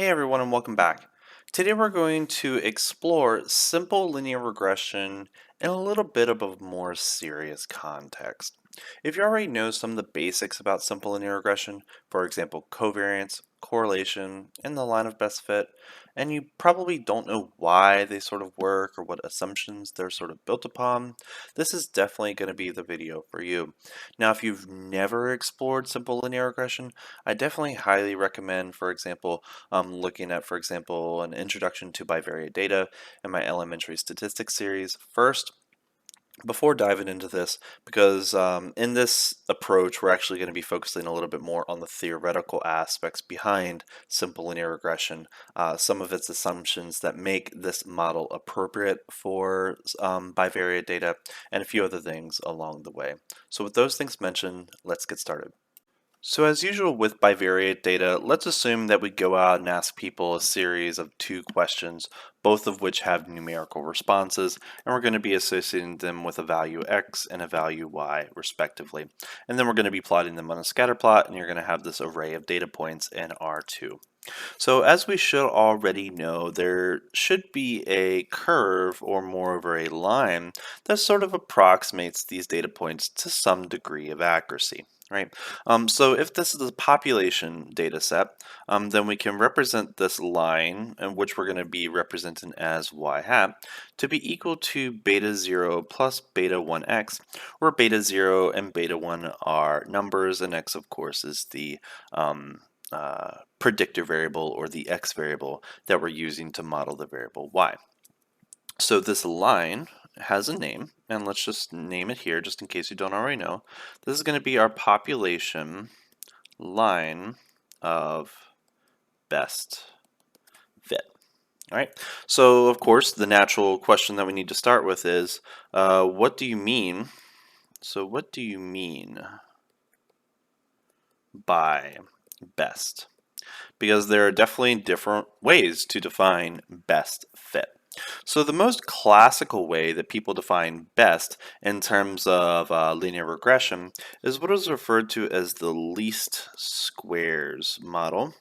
Hey everyone and welcome back. Today we're going to explore simple linear regression in a little bit of a more serious context. If you already know some of the basics about simple linear regression, for example covariance, correlation, and the line of best fit, and you probably don't know why they sort of work or what assumptions they're sort of built upon, this is definitely going to be the video for you. Now if you've never explored simple linear regression, I definitely highly recommend, for example, looking at, for example, an introduction to bivariate data in my elementary statistics series first before diving into this, because in this approach we're actually going to be focusing a little bit more on the theoretical aspects behind simple linear regression, some of its assumptions that make this model appropriate for bivariate data, and a few other things along the way. So with those things mentioned, let's get started. So as usual with bivariate data, let's assume that we go out and ask people a series of two questions, both of which have numerical responses, and we're going to be associating them with a value x and a value y respectively. And then we're going to be plotting them on a scatter plot, and you're going to have this array of data points in R2. So as we should already know, there should be a curve or more of a line that sort of approximates these data points to some degree of accuracy. Right. So if this is a population data set, then we can represent this line, and which we're going to be representing as y hat, to be equal to beta 0 plus beta 1x, where beta 0 and beta 1 are numbers, and x, of course, is the predictor variable or the x variable that we're using to model the variable y. So this line has a name, and let's just name it here just in case you don't already know. This is going to be our population line of best fit. All right, so of course the natural question that we need to start with is what do you mean? So what do you mean by best? Because there are definitely different ways to define best fit. So the most classical way that people define best in terms of linear regression is what is referred to as the least squares model,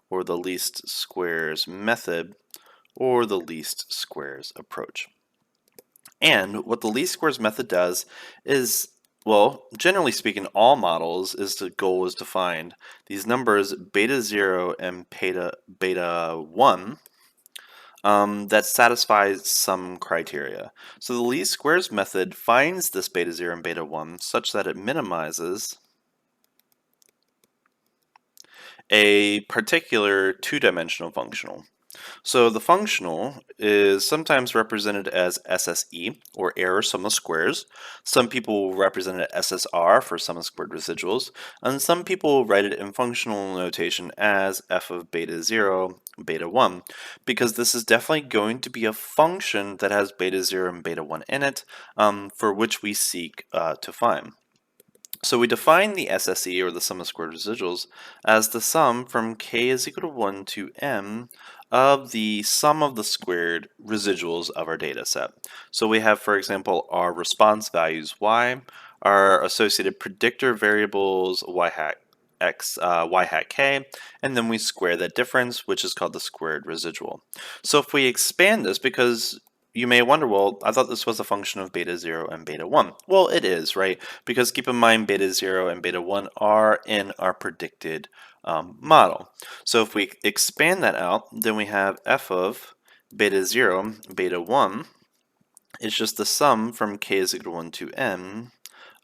or the least squares method, or the least squares approach. And what the least squares method does is, well, generally speaking, all models the goal is to find these numbers beta 0 and beta 1 that satisfies some criteria. So the least squares method finds this beta 0 and beta 1 such that it minimizes a particular two-dimensional functional. So the functional is sometimes represented as SSE, or error sum of squares. Some people will represent it SSR for sum of squared residuals, and some people will write it in functional notation as f of beta 0, beta 1, because this is definitely going to be a function that has beta 0 and beta 1 in it, for which we seek to find. So we define the SSE, or the sum of squared residuals, as the sum from k is equal to 1 to m of the sum of the squared residuals of our data set. So we have, for example, our response values y, our associated predictor variables y hat x, y hat k, and then we square that difference, which is called the squared residual. So if we expand this, because you may wonder, well, I thought this was a function of beta 0 and beta 1. Well, it is, right? Because keep in mind, beta 0 and beta 1 are in our predicted model. So if we expand that out, then we have f of beta 0, beta 1 is just the sum from k is equal to 1 to m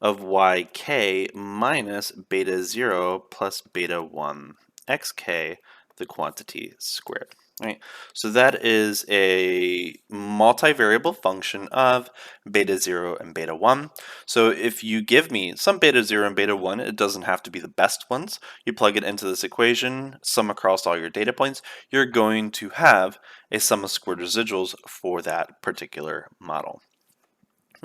of yk minus beta 0 plus beta 1 xk, the quantity squared. Right? So that is a multivariable function of beta 0 and beta 1. So if you give me some beta 0 and beta 1, it doesn't have to be the best ones. You plug it into this equation, sum across all your data points, you're going to have a sum of squared residuals for that particular model.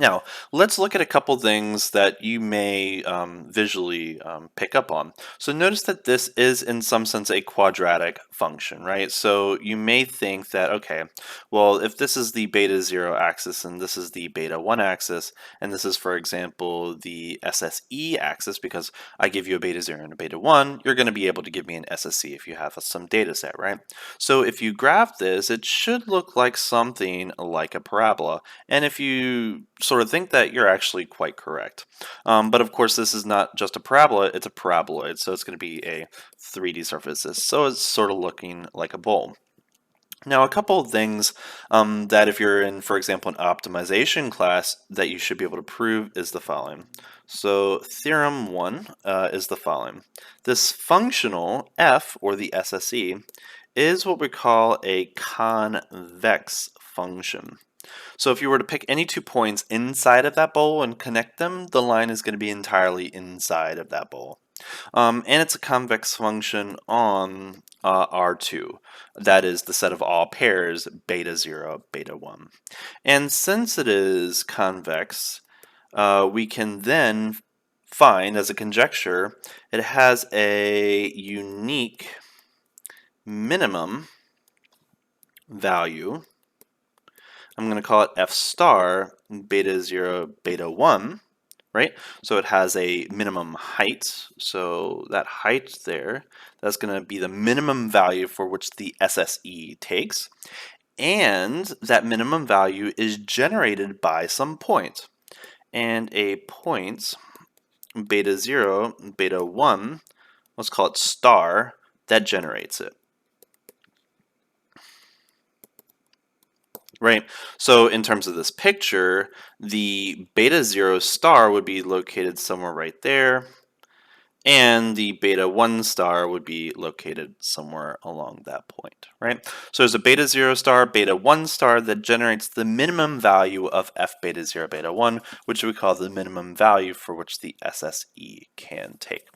Now, let's look at a couple things that you may visually pick up on. So notice that this is in some sense a quadratic function, right? So you may think that, okay, well, if this is the beta 0 axis and this is the beta 1 axis, and this is, for example, the SSE axis, because I give you a beta 0 and a beta 1, you're going to be able to give me an SSE if you have some data set, right? So if you graph this, it should look like something like a parabola. And if you sort of think that, you're actually quite correct. But of course, this is not just a parabola, it's a paraboloid, so it's going to be a 3D surface. So it's sort of looking like a bowl. Now, a couple of things that if you're in, for example, an optimization class that you should be able to prove is the following. So theorem 1 is the following. This functional f, or the SSE, is what we call a convex function. So if you were to pick any 2 points inside of that bowl and connect them, the line is going to be entirely inside of that bowl. And it's a convex function on R2. That is the set of all pairs beta 0, beta 1. And since it is convex, we can then find, as a conjecture, it has a unique minimum value. I'm going to call it f star beta 0, beta 1, right? So it has a minimum height. So that height there, that's going to be the minimum value for which the SSE takes. And that minimum value is generated by some point. And a point, beta 0, beta 1, let's call it star, that generates it. Right, so in terms of this picture, the beta 0 star would be located somewhere right there, and the beta 1 star would be located somewhere along that point, right? So there's a beta 0 star, beta 1 star that generates the minimum value of f beta 0, beta 1, which we call the minimum value for which the SSE can take.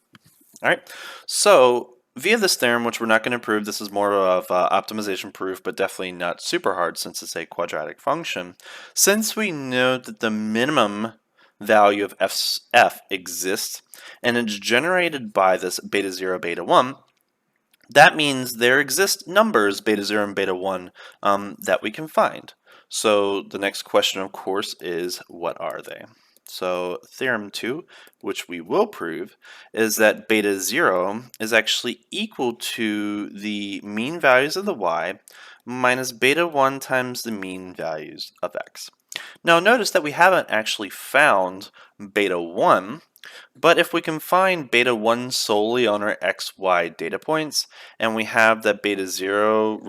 All right, so via this theorem, which we're not going to prove, this is more of optimization proof, but definitely not super hard since it's a quadratic function. Since we know that the minimum value of f exists, and it's generated by this beta 0, beta 1, that means there exist numbers, beta 0 and beta 1, that we can find. So the next question, of course, is what are they? So theorem 2, which we will prove, is that beta 0 is actually equal to the mean values of the y minus beta 1 times the mean values of x. Now notice that we haven't actually found beta 1, but if we can find beta 1 solely on our xy data points, and we have that beta 0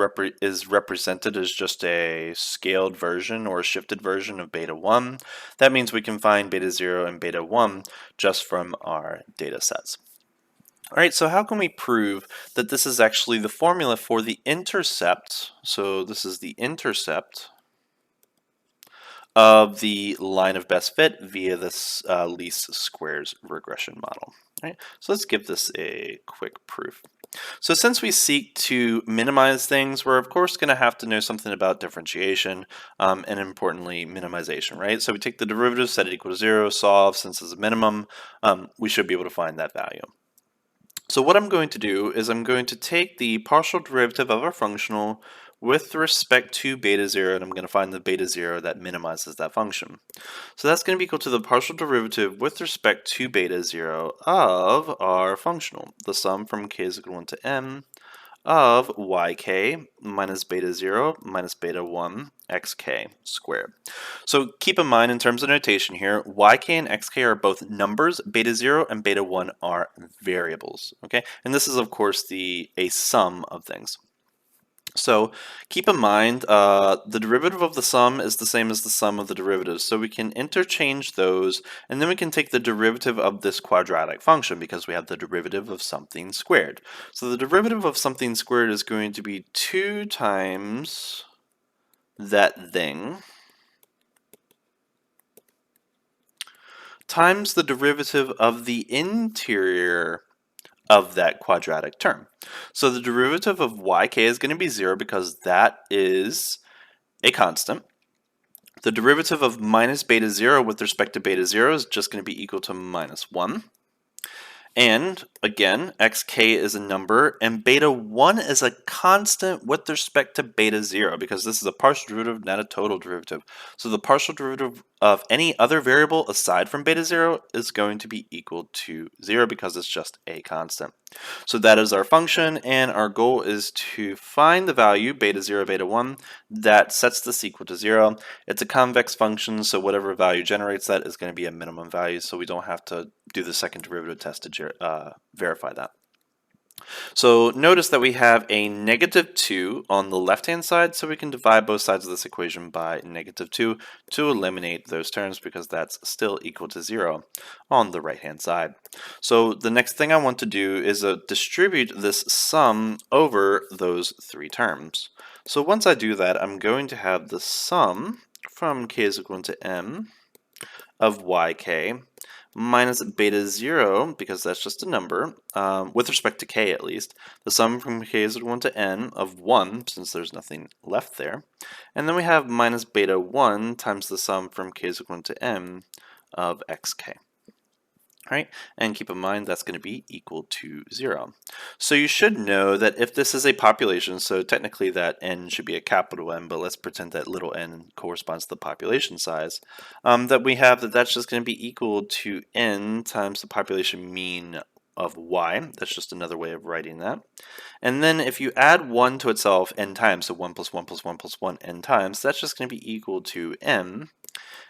is represented as just a scaled version or a shifted version of beta 1, that means we can find beta 0 and beta 1 just from our data sets. All right, so how can we prove that this is actually the formula for the intercept? So this is the intercept of the line of best fit via this least squares regression model. All right, so let's give this a quick proof. So since we seek to minimize things, we're of course going to have to know something about differentiation and importantly minimization, right? So we take the derivative, set it equal to 0, solve, since it's a minimum, we should be able to find that value. So what I'm going to do is I'm going to take the partial derivative of our functional with respect to beta 0, and I'm going to find the beta 0 that minimizes that function. So that's going to be equal to the partial derivative with respect to beta 0 of our functional, the sum from k is equal to 1 to m of yk minus beta 0 minus beta 1 xk squared. So keep in mind in terms of notation here, yk and xk are both numbers, beta 0 and beta 1 are variables, okay? And this is of course a sum of things. So keep in mind the derivative of the sum is the same as the sum of the derivatives. So we can interchange those, and then we can take the derivative of this quadratic function because we have the derivative of something squared. So the derivative of something squared is going to be 2 times that thing times the derivative of the interior of that quadratic term. So the derivative of yk is going to be 0 because that is a constant. The derivative of minus beta 0 with respect to beta 0 is just going to be equal to minus 1. And again, xk is a number, and beta 1 is a constant with respect to beta 0, because this is a partial derivative, not a total derivative. So the partial derivative of any other variable aside from beta 0 is going to be equal to 0 because it's just a constant. So that is our function, and our goal is to find the value, beta 0, beta 1, that sets this equal to 0. It's a convex function, so whatever value generates that is going to be a minimum value, so we don't have to do the second derivative test to verify that. So notice that we have a -2 on the left-hand side, so we can divide both sides of this equation by -2 to eliminate those terms, because that's still equal to 0 on the right-hand side. So the next thing I want to do is distribute this sum over those three terms. So once I do that, I'm going to have the sum from k is equal to m of yk minus beta 0, because that's just a number, with respect to k at least, the sum from k is equal to n of 1, since there's nothing left there, and then we have minus beta 1 times the sum from k is equal to m of xk. Right? And keep in mind that's going to be equal to 0. So you should know that if this is a population, so technically that n should be a capital N, but let's pretend that little n corresponds to the population size, that we have that's just going to be equal to n times the population mean of y. That's just another way of writing that. And then if you add 1 to itself n times, so 1 plus 1 plus 1 plus 1 n times, that's just going to be equal to m.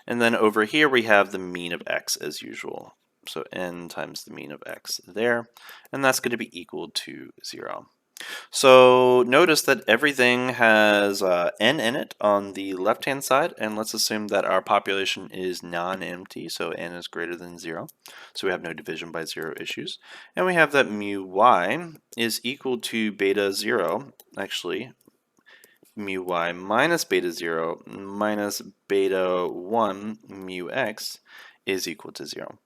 And then over here we have the mean of x as usual. So n times the mean of x there, and that's going to be equal to 0. So notice that everything has n in it on the left-hand side, and let's assume that our population is non-empty, so n is greater than 0. So we have no division by 0 issues. And we have that mu y is equal to beta 0, actually, mu y minus beta 0 minus beta 1 mu x is equal to 0.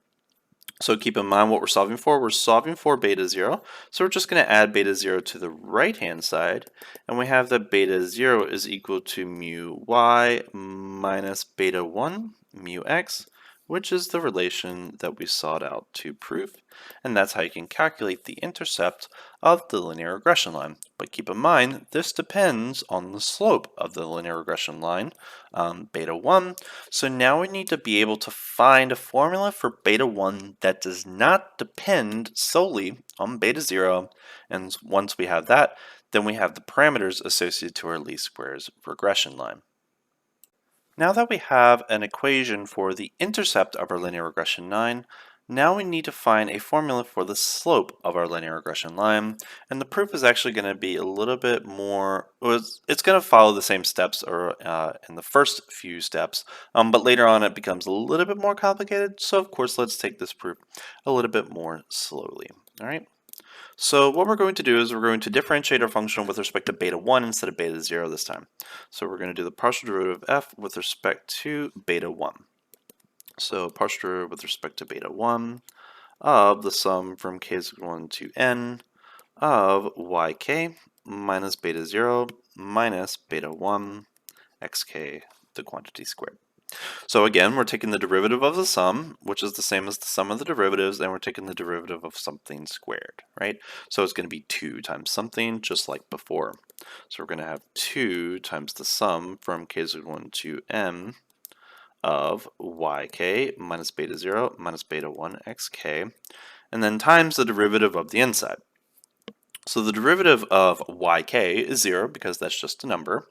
So keep in mind what we're solving for. We're solving for beta 0. So we're just going to add beta 0 to the right-hand side. And we have that beta 0 is equal to mu y minus beta 1 mu x, which is the relation that we sought out to prove. And that's how you can calculate the intercept of the linear regression line. But keep in mind, this depends on the slope of the linear regression line, beta 1. So now we need to be able to find a formula for beta 1 that does not depend solely on beta 0. And once we have that, then we have the parameters associated to our least squares regression line. Now that we have an equation for the intercept of our linear regression line, now we need to find a formula for the slope of our linear regression line, and the proof is actually going to be a little bit more, it's going to follow the same steps or in the first few steps, but later on it becomes a little bit more complicated, so of course let's take this proof a little bit more slowly. All right. So what we're going to do is we're going to differentiate our function with respect to beta 1 instead of beta 0 this time. So we're going to do the partial derivative of f with respect to beta 1. So partial derivative with respect to beta 1 of the sum from k is equal to n of yk minus beta 0 minus beta 1 xk, the quantity squared. So again, we're taking the derivative of the sum, which is the same as the sum of the derivatives, and we're taking the derivative of something squared, right? So it's going to be 2 times something, just like before. So we're going to have 2 times the sum from k is equal to m of yk minus beta 0 minus beta 1 xk, and then times the derivative of the inside. So the derivative of yk is 0 because that's just a number.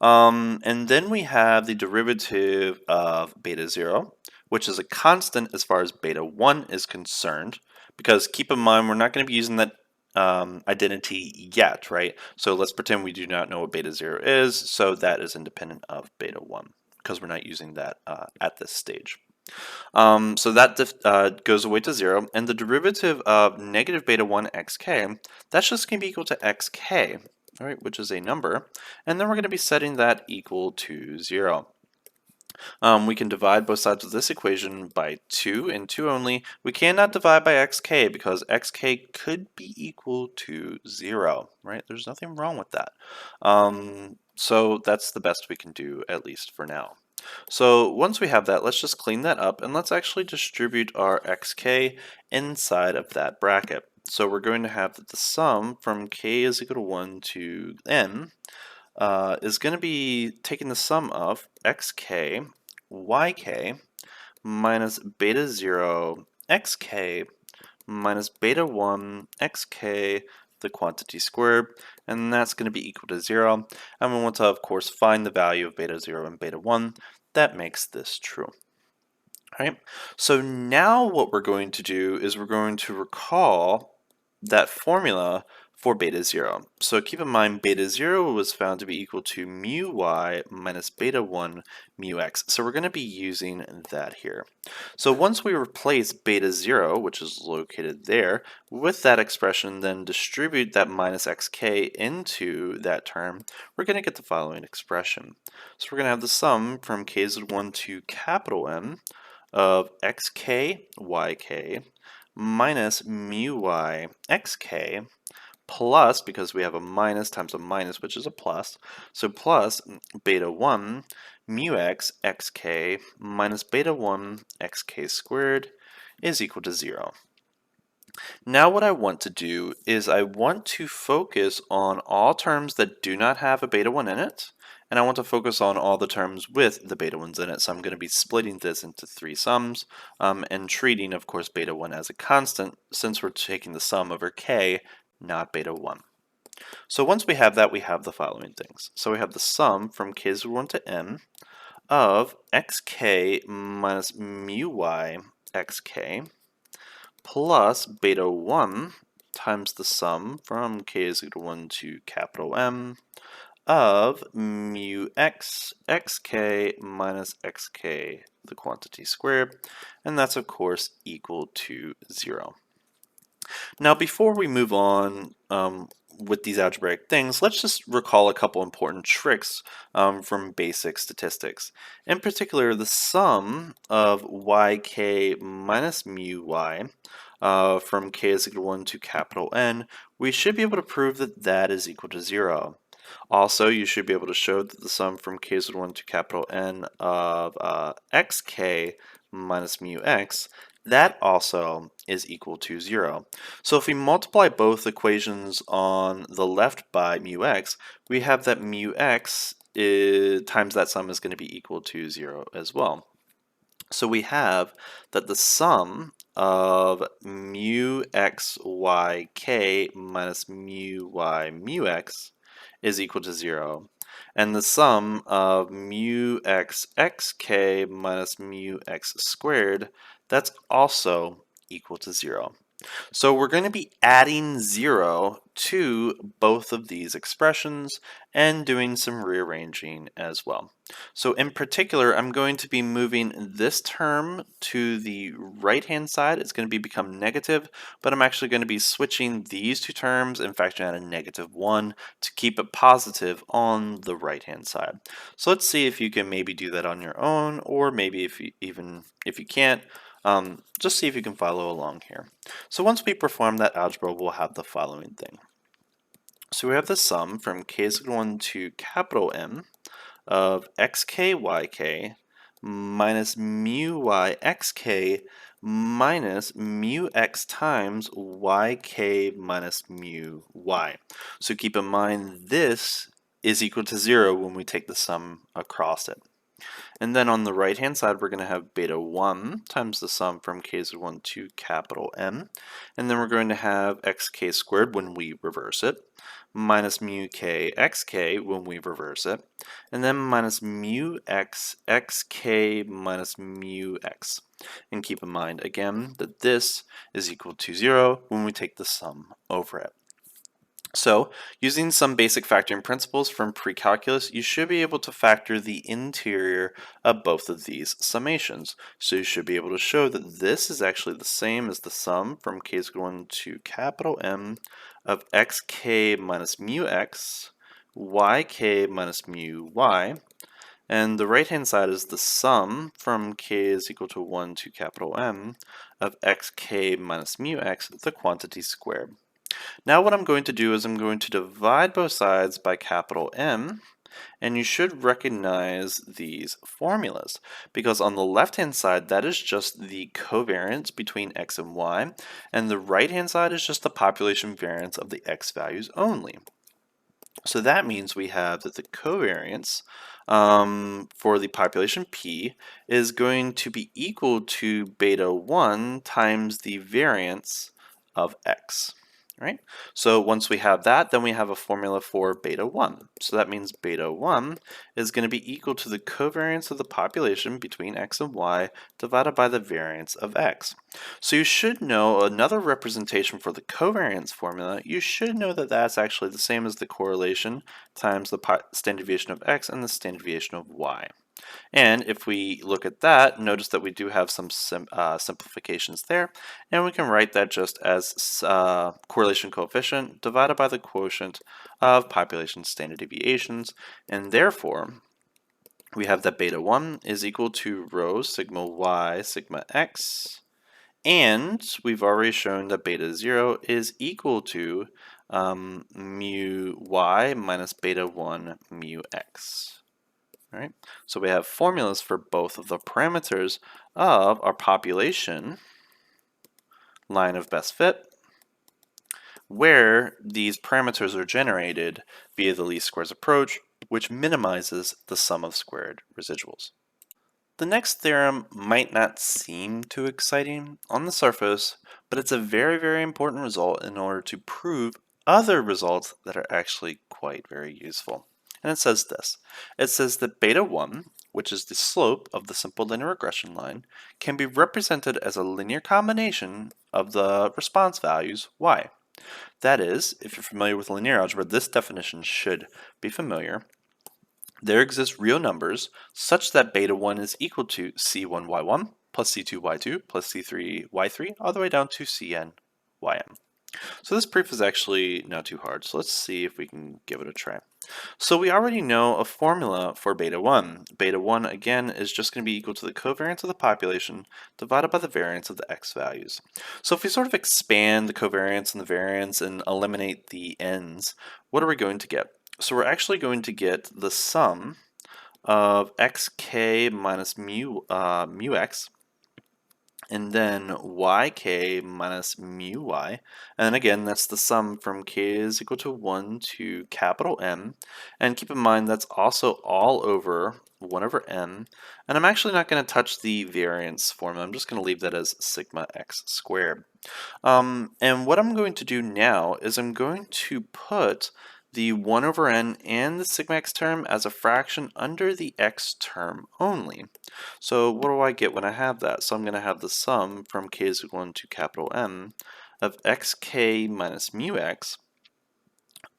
And then we have the derivative of beta 0, which is a constant as far as beta 1 is concerned, because keep in mind we're not going to be using that identity yet, right? So let's pretend we do not know what beta 0 is, so that is independent of beta 1, because we're not using that at this stage. So that goes away to 0, and the derivative of negative beta 1 xk, that's just going to be equal to xk, all right, which is a number, and then we're going to be setting that equal to 0. We can divide both sides of this equation by 2 and 2 only. We cannot divide by xk because xk could be equal to 0, right? There's nothing wrong with that. So that's the best we can do, at least for now. So once we have that, let's just clean that up and let's actually distribute our xk inside of that bracket. So we're going to have that the sum from k is equal to 1 to n is going to be taking the sum of xk, yk, minus beta 0, xk, minus beta 1, xk, the quantity squared, and that's going to be equal to 0. And we want to, of course, find the value of beta 0 and beta 1. That makes this true. All right, so now what we're going to do is we're going to recall that formula for beta 0. So keep in mind beta 0 was found to be equal to mu y minus beta 1 mu x. So we're going to be using that here. So once we replace beta 0, which is located there, with that expression, then distribute that minus xk into that term, we're going to get the following expression. So we're going to have the sum from k is 1 to capital M of xk, yk, minus mu y, xk, plus, because we have a minus times a minus, which is a plus, so plus beta 1 mu x, xk, minus beta 1 xk squared is equal to 0. Now what I want to do is I want to focus on all terms that do not have a beta 1 in it, and I want to focus on all the terms with the beta 1s in it. So I'm going to be splitting this into 3 sums and treating, of course, beta 1 as a constant since we're taking the sum over k, not beta 1. So once we have that, we have the following things. So we have the sum from k is 1 to n of xk minus mu y xk plus beta 1 times the sum from k is equal to 1 to capital M of mu x xk minus xk, the quantity squared, and that's of course equal to 0. Now before we move on with these algebraic things, let's just recall a couple important tricks from basic statistics. In particular, the sum of yk minus mu y from k is equal to 1 to capital N, we should be able to prove that that is equal to 0. Also, you should be able to show that the sum from k is equal to 1 to capital N of xk minus mu x, that also is equal to 0. So if we multiply both equations on the left by mu x, we have that mu x times that sum is going to be equal to 0 as well. So we have that the sum of mu x y k minus mu y mu x is equal to 0. And the sum of mu x xk minus mu x squared, that's also equal to 0. So we're going to be adding 0 to both of these expressions and doing some rearranging as well. So in particular, I'm going to be moving this term to the right-hand side. It's going to become negative, but I'm actually going to be switching these two terms and factoring out a negative 1 to keep it positive on the right-hand side. So let's see if you can maybe do that on your own, or maybe if you can't, just see if you can follow along here. So once we perform that algebra, we'll have the following thing. So we have the sum from k is equal to 1 to capital M of xk yk minus mu y xk minus mu x times yk minus mu y. So keep in mind this is equal to 0 when we take the sum across it. And then on the right hand side, we're going to have beta 1 times the sum from k is 1 to capital M. And then we're going to have xk squared when we reverse it, minus mu k xk when we reverse it, and then minus mu x xk minus mu x. And keep in mind, again, that this is equal to 0 when we take the sum over it. So, using some basic factoring principles from pre-calculus, you should be able to factor the interior of both of these summations. So you should be able to show that this is actually the same as the sum from k is equal to 1 to capital M of xk minus mu x, yk minus mu y, and the right-hand side is the sum from k is equal to 1 to capital M of xk minus mu x, the quantity squared. Now what I'm going to do is I'm going to divide both sides by capital M, And you should recognize these formulas because on the left-hand side, that is just the covariance between x and y, and the right-hand side is just the population variance of the x values only. So that means we have that the covariance for the population P is going to be equal to beta 1 times the variance of x. Right? So once we have that, then we have a formula for beta 1. So that means beta 1 is going to be equal to the covariance of the population between x and y divided by the variance of x. So you should know another representation for the covariance formula. You should know that that's actually the same as the correlation times the standard deviation of x and the standard deviation of y. And if we look at that, notice that we do have some simplifications there, and we can write that just as correlation coefficient divided by the quotient of population standard deviations, and therefore we have that beta 1 is equal to rho sigma y sigma x, and we've already shown that beta 0 is equal to mu y minus beta 1 mu x. Right? So we have formulas for both of the parameters of our population line of best fit, where these parameters are generated via the least squares approach, which minimizes the sum of squared residuals. The next theorem might not seem too exciting on the surface, but it's a very, very important result in order to prove other results that are actually quite very useful. And it says this. It says that beta 1, which is the slope of the simple linear regression line, can be represented as a linear combination of the response values y. That is, if you're familiar with linear algebra, this definition should be familiar. There exist real numbers such that beta 1 is equal to c1y1 plus c2y2 plus c3y3 all the way down to cn ym. So this proof is actually not too hard, so let's see if we can give it a try. So we already know a formula for beta 1. Beta 1, again, is just going to be equal to the covariance of the population divided by the variance of the x values. So if we sort of expand the covariance and the variance and eliminate the n's, what are we going to get? So we're actually going to get the sum of xk minus mu x, and then yk minus mu y, and again that's the sum from k is equal to 1 to capital M, and keep in mind that's also all over 1 over m, and I'm actually not going to touch the variance formula, I'm just going to leave that as sigma x squared. And what I'm going to do now is I'm going to put the 1 over n and the sigma x term as a fraction under the x term only. So what do I get when I have that? So I'm going to have the sum from k is equal to capital M of xk minus mu x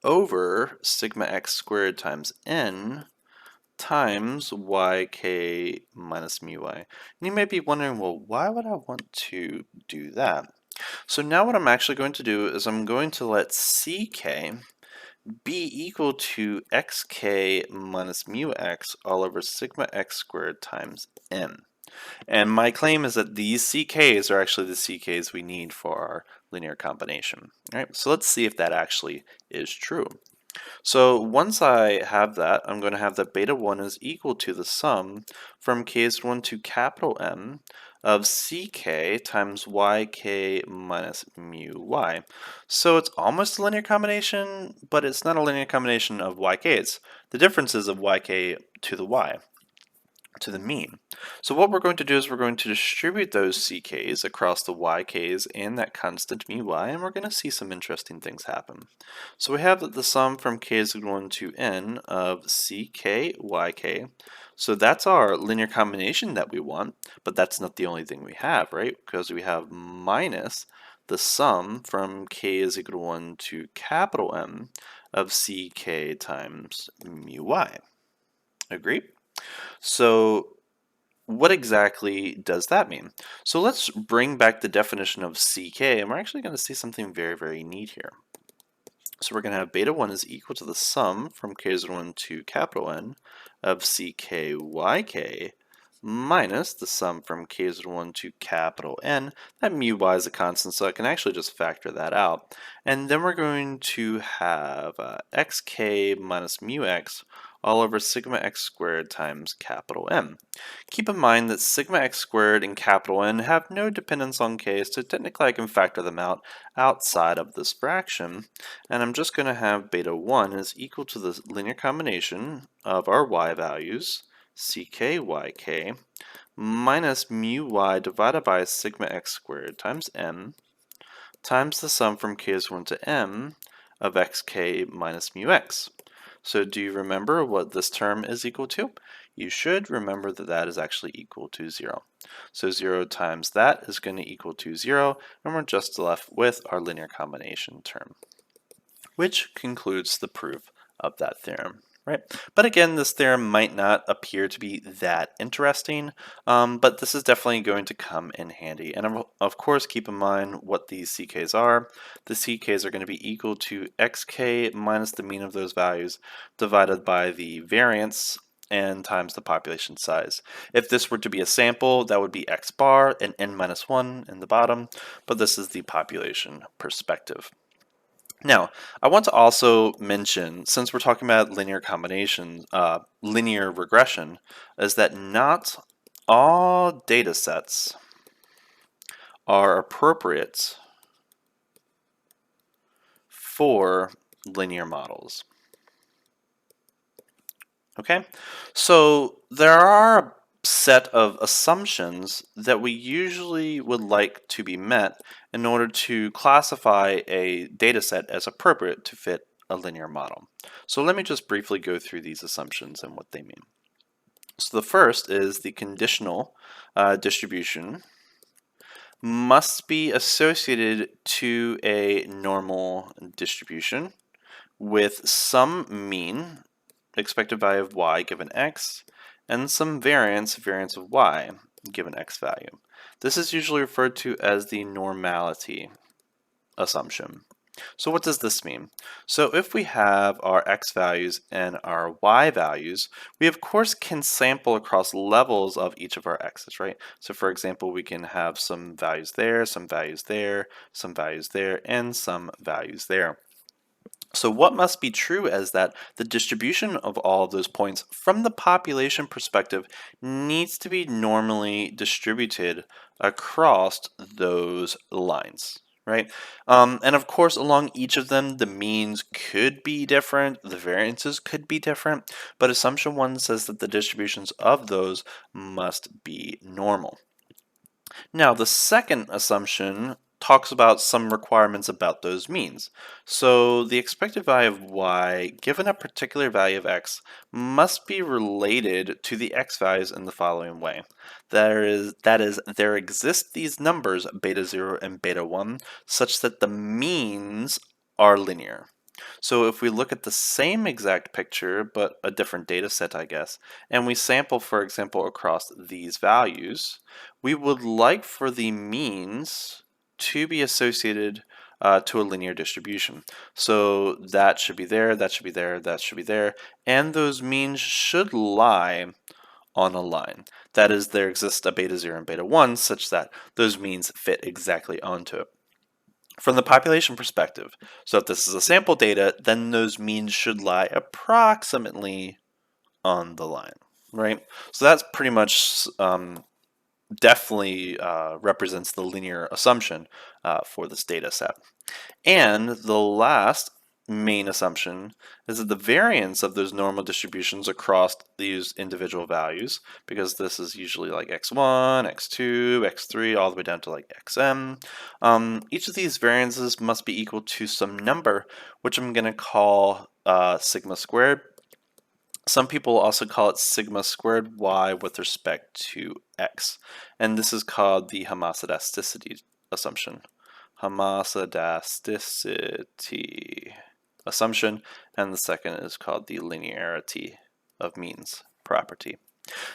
over sigma x squared times n times yk minus mu y. And you may be wondering, well, why would I want to do that? So now what I'm actually going to do is I'm going to let ck be equal to xk minus mu x all over sigma x squared times n. And my claim is that these ck's are actually the ck's we need for our linear combination. All right, so let's see if that actually is true. So once I have that, I'm going to have that beta 1 is equal to the sum from k is 1 to capital M of ck times yk minus mu y. So it's almost a linear combination, but it's not a linear combination of yk's. The difference is of yk to the y, to the mean. So what we're going to do is we're going to distribute those ck's across the yk's and that constant mu y, and we're going to see some interesting things happen. So we have that the sum from k is equal to 1 to n of ck yk. So that's our linear combination that we want, but that's not the only thing we have, right? Because we have minus the sum from k is equal to 1 to capital M of ck times mu y. Agree? So what exactly does that mean? So let's bring back the definition of ck, and we're actually going to see something very, very neat here. So we're going to have beta 1 is equal to the sum from k is 1 to capital N of ck minus the sum from k is 1 to capital N. That mu y is a constant, so I can actually just factor that out. And then we're going to have xk minus mu x all over sigma x squared times capital M. Keep in mind that sigma x squared and capital N have no dependence on k, so technically I can factor them out outside of this fraction. And I'm just going to have beta 1 is equal to the linear combination of our y values, ck, yk, minus mu y divided by sigma x squared times m, times the sum from k is 1 to m of xk minus mu x. So do you remember what this term is equal to? You should remember that that is actually equal to 0. So 0 times that is going to equal to 0, and we're just left with our linear combination term, which concludes the proof of that theorem. Right? But again, this theorem might not appear to be that interesting, but this is definitely going to come in handy. And of course, keep in mind what these CKs are. The CKs are going to be equal to xk minus the mean of those values divided by the variance and times the population size. If this were to be a sample, that would be x bar and n minus 1 in the bottom, but this is the population perspective. Now, I want to also mention, since we're talking about linear combinations, linear regression, is that not all data sets are appropriate for linear models. Okay, so there are a set of assumptions that we usually would like to be met in order to classify a data set as appropriate to fit a linear model. So let me just briefly go through these assumptions and what they mean. So the first is the conditional distribution must be associated to a normal distribution with some mean, expected value of y given x, and some variance of y given x value. This is usually referred to as the normality assumption. So what does this mean? So if we have our x values and our y values, we of course can sample across levels of each of our x's, right? So for example, we can have some values there, some values there, some values there, and some values there. So what must be true is that the distribution of all of those points from the population perspective needs to be normally distributed across those lines, right? And of course, along each of them, the means could be different, the variances could be different, but assumption 1 says that the distributions of those must be normal. Now, the second assumption talks about some requirements about those means. So the expected value of y given a particular value of x must be related to the x values in the following way. That is, there exist these numbers beta 0 and beta 1 such that the means are linear. So if we look at the same exact picture, but a different data set, I guess, and we sample, for example, across these values, we would like for the means to be associated to a linear distribution. So that should be there, that should be there, that should be there, and those means should lie on a line. That is, there exists a beta 0 and beta 1 such that those means fit exactly onto it. From the population perspective, so if this is a sample data, then those means should lie approximately on the line, right? So that's pretty much definitely represents the linear assumption for this data set. And the last main assumption is that the variance of those normal distributions across these individual values, because this is usually like x1, x2, x3, all the way down to like xm, each of these variances must be equal to some number, which I'm going to call sigma squared. Some people also call it sigma squared y with respect to x, and this is called the homoscedasticity assumption. Homoscedasticity assumption, and the second is called the linearity of means property.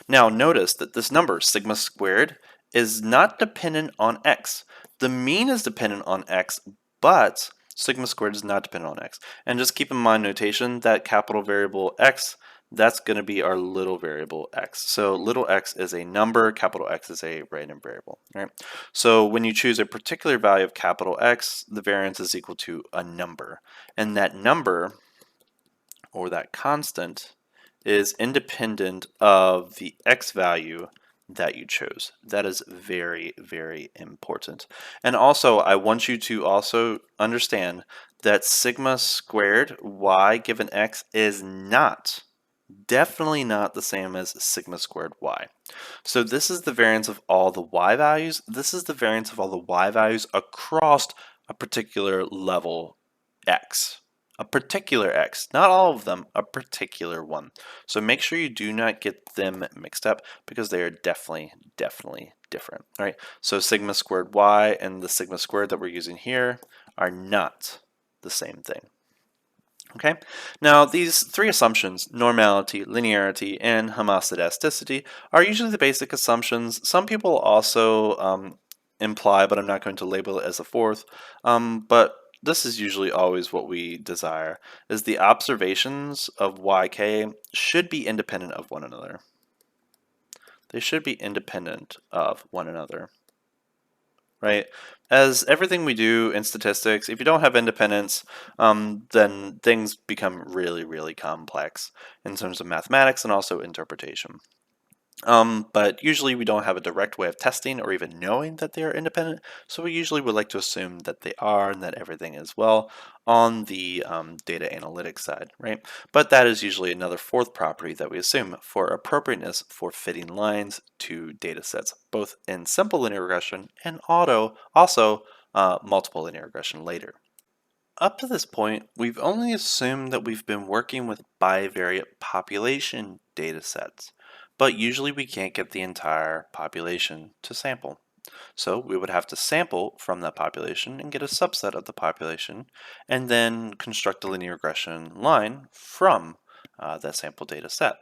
Now notice that this number, sigma squared, is not dependent on x. The mean is dependent on x, but sigma squared is not dependent on x. And just keep in mind notation that capital variable x, that's going to be our little variable x. So little x is a number, capital X is a random variable. Right? So when you choose a particular value of capital X, the variance is equal to a number. And that number, or that constant, is independent of the x value that you chose. That is very, very important. And also, I want you to also understand that sigma squared y given x is not, definitely not the same as sigma squared y. So this is the variance of all the y values. This is the variance of all the y values across a particular level x. A particular x, not all of them, a particular one. So make sure you do not get them mixed up because they are definitely, definitely different. All right, so sigma squared y and the sigma squared that we're using here are not the same thing. Okay, now these three assumptions, normality, linearity, and homoscedasticity, are usually the basic assumptions. Some people also imply, but I'm not going to label it as a fourth, but this is usually always what we desire, is the observations of yk should be independent of one another. They should be independent of one another. Right? As everything we do in statistics, if you don't have independence, then things become really, really complex in terms of mathematics and also interpretation. But usually we don't have a direct way of testing or even knowing that they are independent, so we usually would like to assume that they are and that everything is well on the data analytics side, right? But that is usually another fourth property that we assume for appropriateness for fitting lines to data sets, both in simple linear regression and also multiple linear regression later. Up to this point, we've only assumed that we've been working with bivariate population data sets, but usually we can't get the entire population to sample. So we would have to sample from that population and get a subset of the population, and then construct a linear regression line from that sample data set.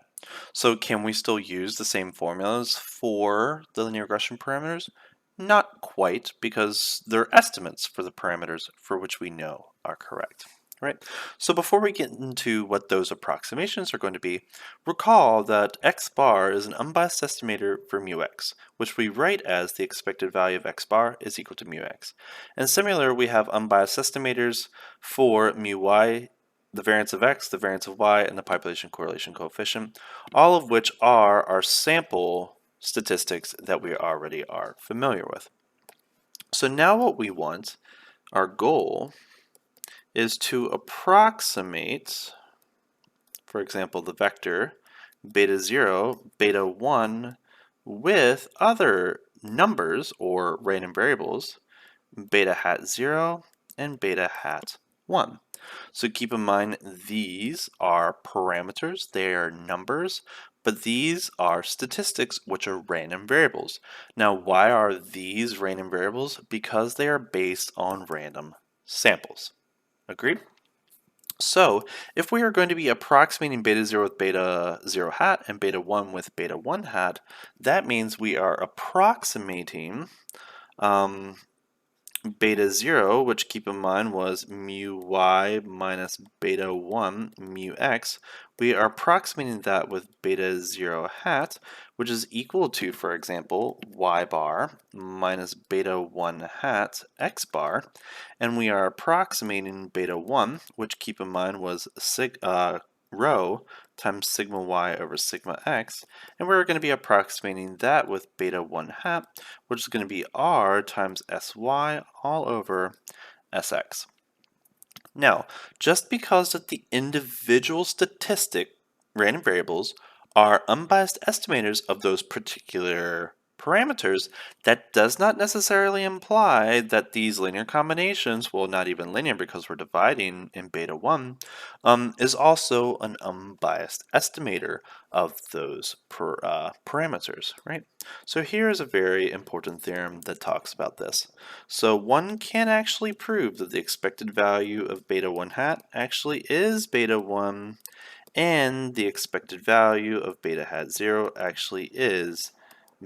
So can we still use the same formulas for the linear regression parameters? Not quite, because they're estimates for the parameters for which we know are correct. Right? So before we get into what those approximations are going to be, recall that x bar is an unbiased estimator for mu x, which we write as the expected value of x bar is equal to mu x. And similar, we have unbiased estimators for mu y, the variance of x, the variance of y, and the population correlation coefficient, all of which are our sample statistics that we already are familiar with. So now what we want, our goal, is to approximate, for example, the vector beta 0, beta 1 with other numbers or random variables, beta hat 0 and beta hat 1. So keep in mind these are parameters, they are numbers, but these are statistics which are random variables. Now why are these random variables? Because they are based on random samples. Agreed? So if we are going to be approximating beta 0 with beta 0 hat and beta 1 with beta 1 hat, that means we are approximating beta 0, which keep in mind was mu y minus beta 1 mu x, we are approximating that with beta 0 hat, which is equal to, for example, y bar minus beta 1 hat x bar, and we are approximating beta 1, which keep in mind was rho times sigma y over sigma x, and we're going to be approximating that with beta 1 hat, which is going to be r times sy all over sx. Now, just because that the individual statistic random variables are unbiased estimators of those particular parameters, that does not necessarily imply that these linear combinations, well, not even linear because we're dividing in beta 1, is also an unbiased estimator of those parameters, right? So here is a very important theorem that talks about this. So one can actually prove that the expected value of beta 1 hat actually is beta 1, and the expected value of beta hat 0 actually is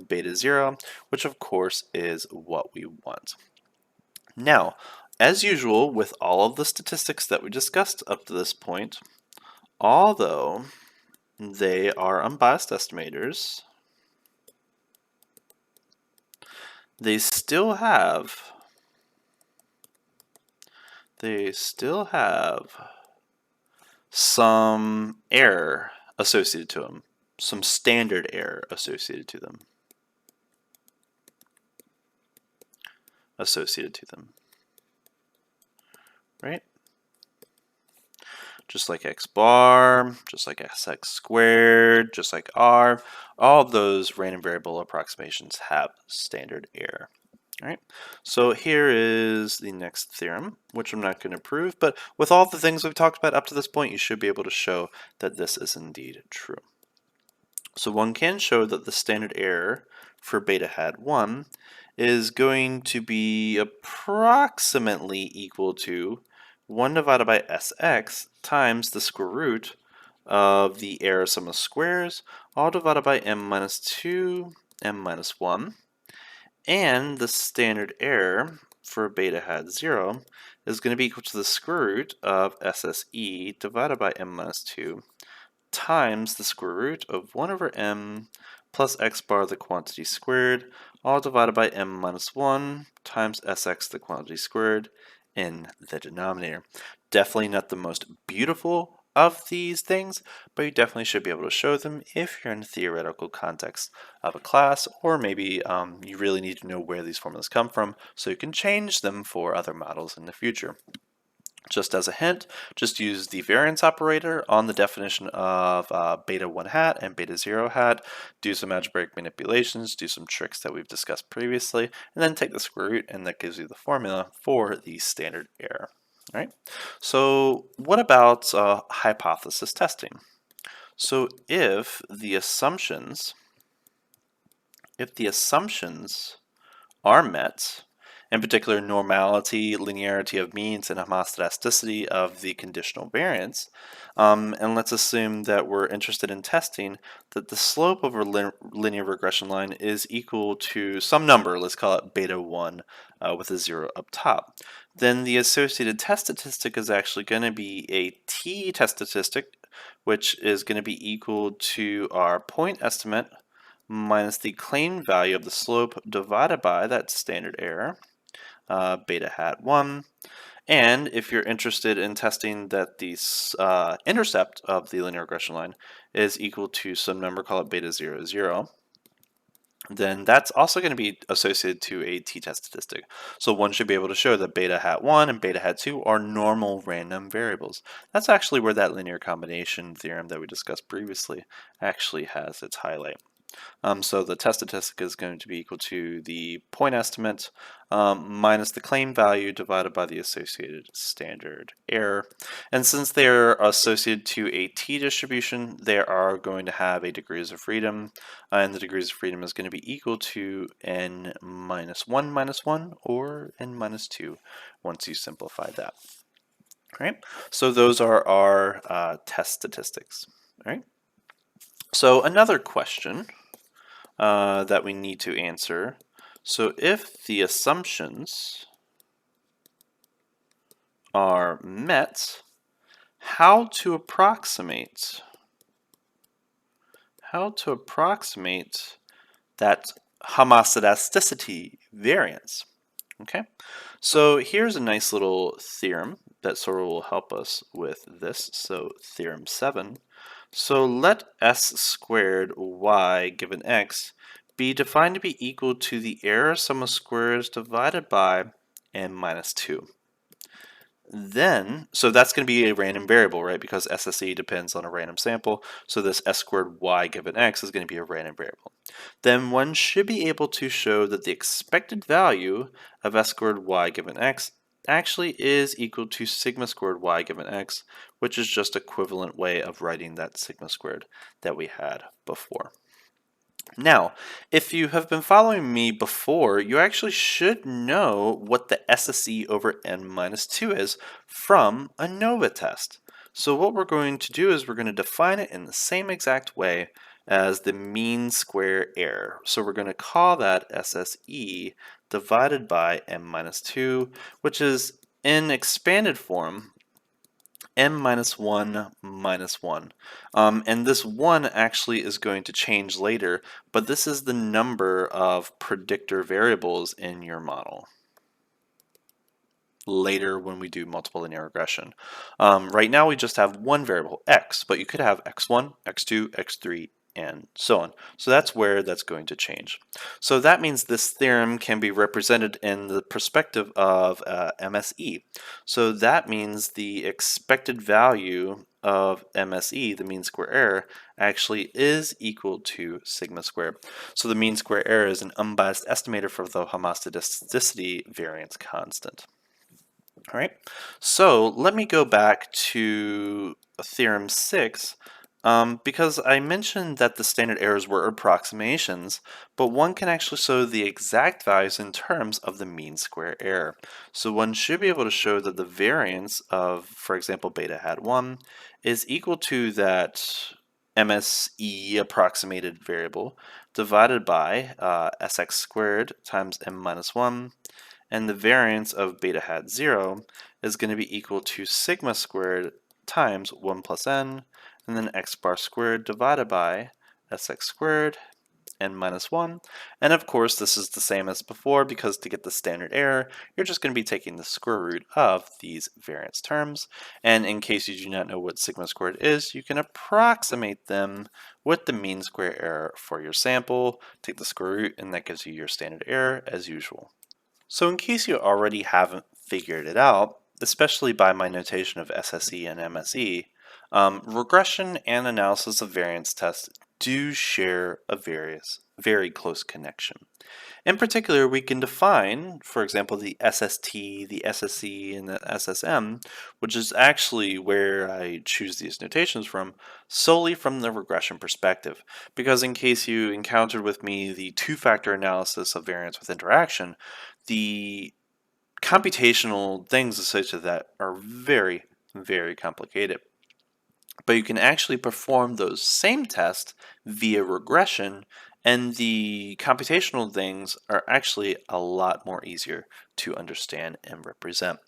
beta 0, which of course is what we want. Now, as usual with all of the statistics that we discussed up to this point, although they are unbiased estimators, they still have some error associated to them, some standard error associated to them. Right? Just like x bar, just like sx squared, just like r, all of those random variable approximations have standard error. All right, so here is the next theorem, which I'm not going to prove, but with all the things we've talked about up to this point, you should be able to show that this is indeed true. So one can show that the standard error for beta hat 1 is going to be approximately equal to 1 divided by Sx times the square root of the error sum of squares, all divided by m minus 2, m minus 1. And the standard error for beta hat 0 is going to be equal to the square root of SSE divided by m minus 2 times the square root of 1 over m plus x bar the quantity squared, all divided by m minus 1 times sx the quantity squared in the denominator. Definitely not the most beautiful of these things, but you definitely should be able to show them if you're in a theoretical context of a class, or maybe you really need to know where these formulas come from so you can change them for other models in the future. Just as a hint, just use the variance operator on the definition of beta 1 hat and beta 0 hat, do some algebraic manipulations, do some tricks that we've discussed previously, and then take the square root, and that gives you the formula for the standard error. All right. So what about hypothesis testing? So if the assumptions are met, in particular normality, linearity of means, and homoscedasticity of the conditional variance, and let's assume that we're interested in testing that the slope of a linear regression line is equal to some number, let's call it beta 1 with a 0 up top. Then the associated test statistic is actually going to be a t-test statistic, which is going to be equal to our point estimate minus the claimed value of the slope divided by that standard error, beta hat 1. And if you're interested in testing that the intercept of the linear regression line is equal to some number, call it beta 0, 0, then that's also going to be associated to a t-test statistic. So one should be able to show that beta hat 1 and beta hat 2 are normal random variables. That's actually where that linear combination theorem that we discussed previously actually has its highlight. So the test statistic is going to be equal to the point estimate minus the claimed value divided by the associated standard error. And since they're associated to a t-distribution, they are going to have a degrees of freedom, and the degrees of freedom is going to be equal to n minus 1 minus 1 or n minus 2 once you simplify that. All right, so those are our test statistics. All right. So another question that we need to answer. So if the assumptions are met, how to approximate that homoscedasticity variance? Okay, so here's a nice little theorem that sort of will help us with this. So theorem 7. So let s squared y given x be defined to be equal to the error sum of squares divided by n minus 2. Then, so that's going to be a random variable, right? Because SSE depends on a random sample. So this s squared y given x is going to be a random variable. Then one should be able to show that the expected value of s squared y given x actually is equal to sigma squared y given x, which is just equivalent way of writing that sigma squared that we had before. Now, if you have been following me before, you actually should know what the SSE over n minus 2 is from a ANOVA test. So what we're going to do is we're going to define it in the same exact way as the mean square error. So we're going to call that SSE divided by n minus 2, which is in expanded form m minus 1 minus 1. And this 1 actually is going to change later, but this is the number of predictor variables in your model. later when we do multiple linear regression. Right now we just have one variable, x, but you could have x1, x2, x3, and so on. So that's where that's going to change. So that means this theorem can be represented in the perspective of MSE. So that means the expected value of MSE, the mean square error, actually is equal to sigma squared. So the mean square error is an unbiased estimator for the homoscedasticity variance constant. All right, so let me go back to theorem 6 because I mentioned that the standard errors were approximations, but one can actually show the exact values in terms of the mean square error. So one should be able to show that the variance of, for example, beta hat 1 is equal to that MSE approximated variable divided by sx squared times m minus 1, and the variance of beta hat 0 is going to be equal to sigma squared times 1 plus n, and then x bar squared divided by sx squared n minus 1. And of course, this is the same as before because to get the standard error, you're just going to be taking the square root of these variance terms. And in case you do not know what sigma squared is, you can approximate them with the mean square error for your sample. Take the square root, and that gives you your standard error as usual. So in case you already haven't figured it out, especially by my notation of SSE and MSE, regression and analysis of variance tests do share a very close connection. In particular, we can define, for example, the SST, the SSE, and the SSM, which is actually where I choose these notations from, solely from the regression perspective. Because in case you encountered with me the two-factor analysis of variance with interaction, the computational things associated with that are very complicated. But you can actually perform those same tests via regression, and the computational things are actually a lot more easier to understand and represent.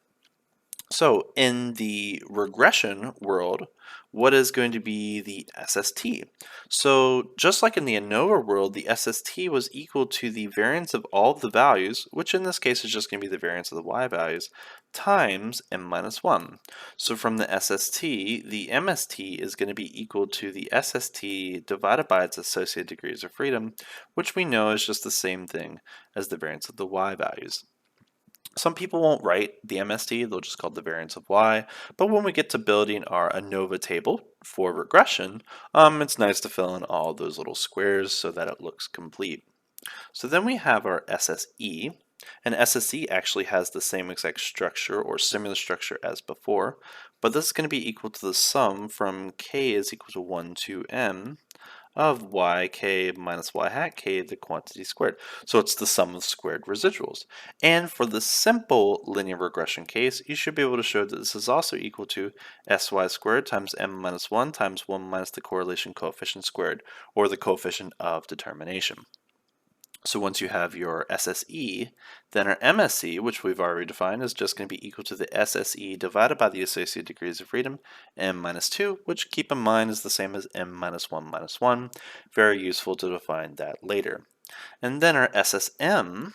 So in the regression world, what is going to be the SST? So just like in the ANOVA world, the SST was equal to the variance of all of the values, which in this case is just going to be the variance of the y values, times m minus 1. So from the SST, the MST is going to be equal to the SST divided by its associated degrees of freedom, which we know is just the same thing as the variance of the y values. Some people won't write the MST, they'll just call it the variance of y, but when we get to building our ANOVA table for regression, it's nice to fill in all those little squares so that it looks complete. So then we have our SSE, and SSE actually has the same exact structure or similar structure as before, but this is going to be equal to the sum from k is equal to 1 to m of yk minus y hat k, the quantity squared. So it's the sum of squared residuals. And for the simple linear regression case, you should be able to show that this is also equal to sy squared times m minus 1 times 1 minus the correlation coefficient squared, or the coefficient of determination. So once you have your SSE, then our MSE, which we've already defined, is just going to be equal to the SSE divided by the associated degrees of freedom, m minus 2, which keep in mind is the same as m minus 1 minus 1. Very useful to define that later. And then our SSM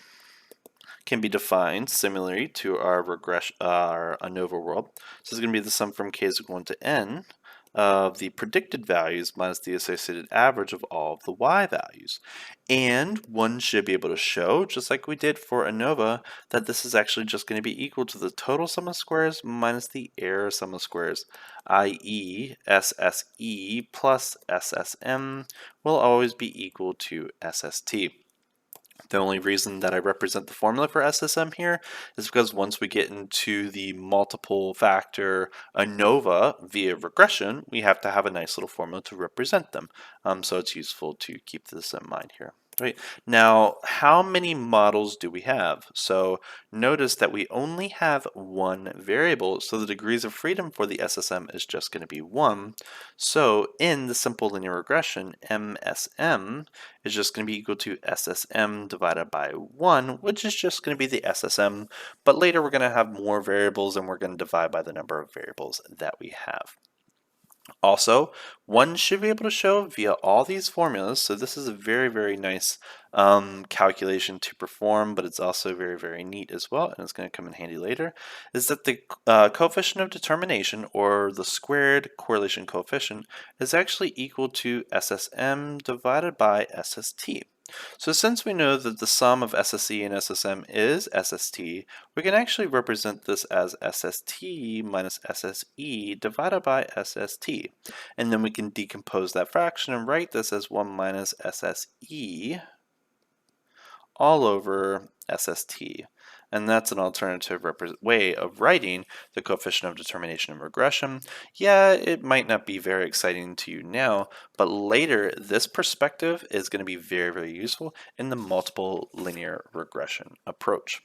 can be defined similarly to our ANOVA world. So it's going to be the sum from k is equal to 1 to n of the predicted values minus the associated average of all of the y values. And one should be able to show, just like we did for ANOVA, that this is actually just going to be equal to the total sum of squares minus the error sum of squares, i.e. SSE plus SSM will always be equal to SST. The only reason that I represent the formula for SSM here is because once we get into the multiple factor ANOVA via regression, we have to have a nice little formula to represent them. So it's useful to keep this in mind here. Right. Now, how many models do we have? So notice that we only have one variable, so the degrees of freedom for the SSM is just going to be 1. So in the simple linear regression, MSM is just going to be equal to SSM divided by 1, which is just going to be the SSM, but later we're going to have more variables and we're going to divide by the number of variables that we have. Also, one should be able to show via all these formulas, so this is a very nice calculation to perform, but it's also very, very neat as well, and it's going to come in handy later, is that the coefficient of determination, or the squared correlation coefficient, is actually equal to SSM divided by SST. So since we know that the sum of SSE and SSM is SST, we can actually represent this as SST minus SSE divided by SST. And then we can decompose that fraction and write this as 1 minus SSE all over SST. And that's an alternative way of writing the coefficient of determination in regression. Yeah, it might not be very exciting to you now, but later this perspective is going to be very, very useful in the multiple linear regression approach.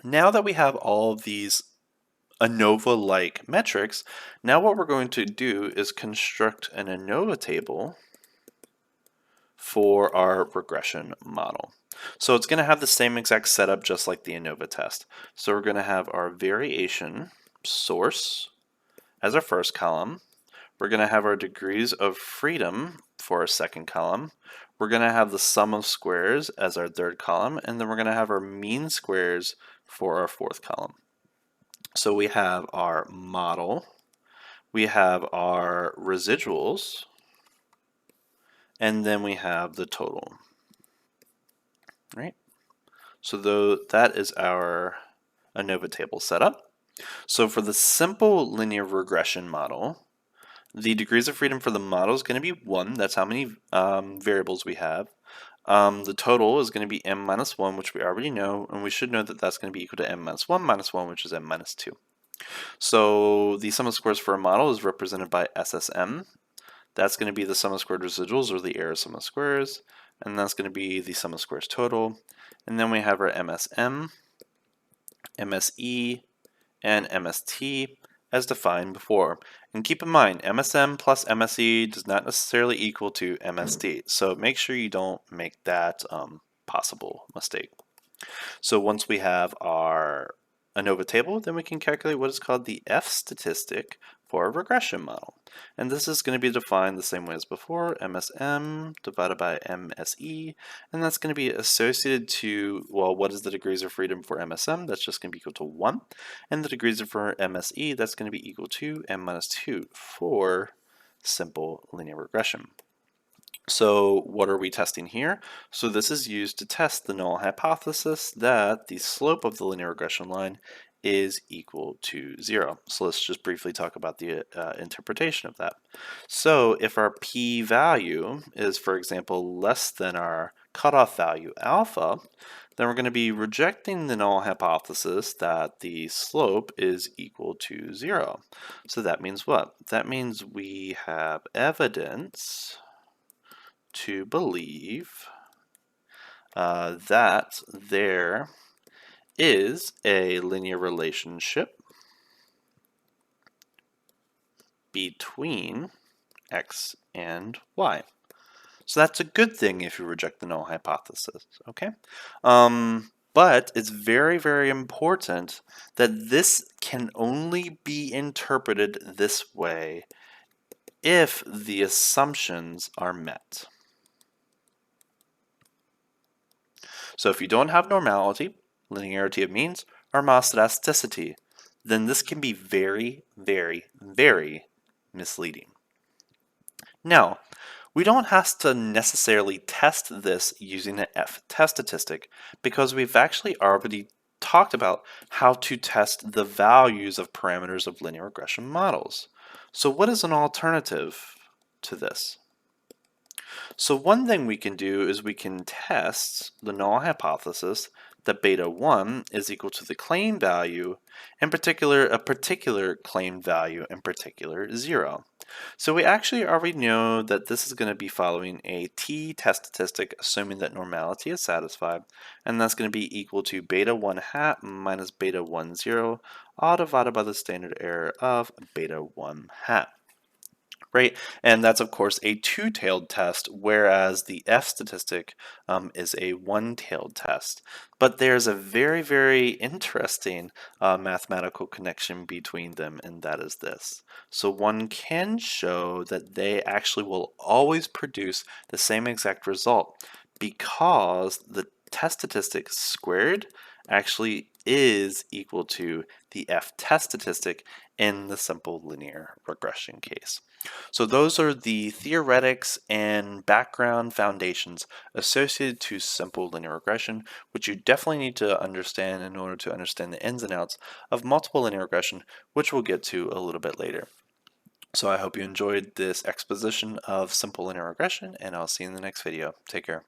Now that we have all of these ANOVA-like metrics, now what we're going to do is construct an ANOVA table for our regression model. So it's going to have the same exact setup just like the ANOVA test. So we're going to have our variation source as our first column. We're going to have our degrees of freedom for our second column. We're going to have the sum of squares as our third column, and then we're going to have our mean squares for our fourth column. So we have our model, we have our residuals, and then we have the total. Right? So that is our ANOVA table setup. So for the simple linear regression model, the degrees of freedom for the model is going to be 1. That's how many variables we have. The total is going to be m minus 1, which we already know, and we should know that that's going to be equal to m minus 1, which is m minus 2. So the sum of squares for a model is represented by SSM. That's going to be the sum of squared residuals, or the error sum of squares, and that's going to be the sum of squares total. And then we have our MSM, MSE, and MST as defined before. And keep in mind, MSM plus MSE does not necessarily equal to MST, so make sure you don't make that possible mistake. So once we have our ANOVA table, then we can calculate what is called the F statistic for a regression model. And this is going to be defined the same way as before, MSM divided by MSE, and that's going to be associated to, well, what is the degrees of freedom for MSM? That's just going to be equal to 1. And the degrees of for MSE, that's going to be equal to m minus 2 for simple linear regression. So what are we testing here? So this is used to test the null hypothesis that the slope of the linear regression line is equal to 0. So let's just briefly talk about the interpretation of that. So if our p-value is, for example, less than our cutoff value alpha, then we're going to be rejecting the null hypothesis that the slope is equal to 0. So that means what? That means we have evidence to believe that there is a linear relationship between x and y. So that's a good thing if you reject the null hypothesis, okay? But it's very, very important that this can only be interpreted this way if the assumptions are met. So if you don't have normality, linearity of means, or monostoticity, then this can be very, very, very misleading. Now, we don't have to necessarily test this using an F-test statistic because we've actually already talked about how to test the values of parameters of linear regression models. So what is an alternative to this? So one thing we can do is we can test the null hypothesis that beta 1 is equal to the claimed value, in particular a particular claimed value, in particular 0. So we actually already know that this is going to be following a t-test statistic assuming that normality is satisfied, and that's going to be equal to beta 1 hat minus beta 1 0, all divided by the standard error of beta 1 hat. Right, and that's of course a two-tailed test, whereas the F statistic is a one-tailed test. But there's a very, very interesting mathematical connection between them, and that is this. So one can show that they actually will always produce the same exact result because the test statistic squared actually is equal to the f-test statistic in the simple linear regression case. So those are the theoretics and background foundations associated to simple linear regression, which you definitely need to understand in order to understand the ins and outs of multiple linear regression, which we'll get to a little bit later. So I hope you enjoyed this exposition of simple linear regression, and I'll see you in the next video. Take care.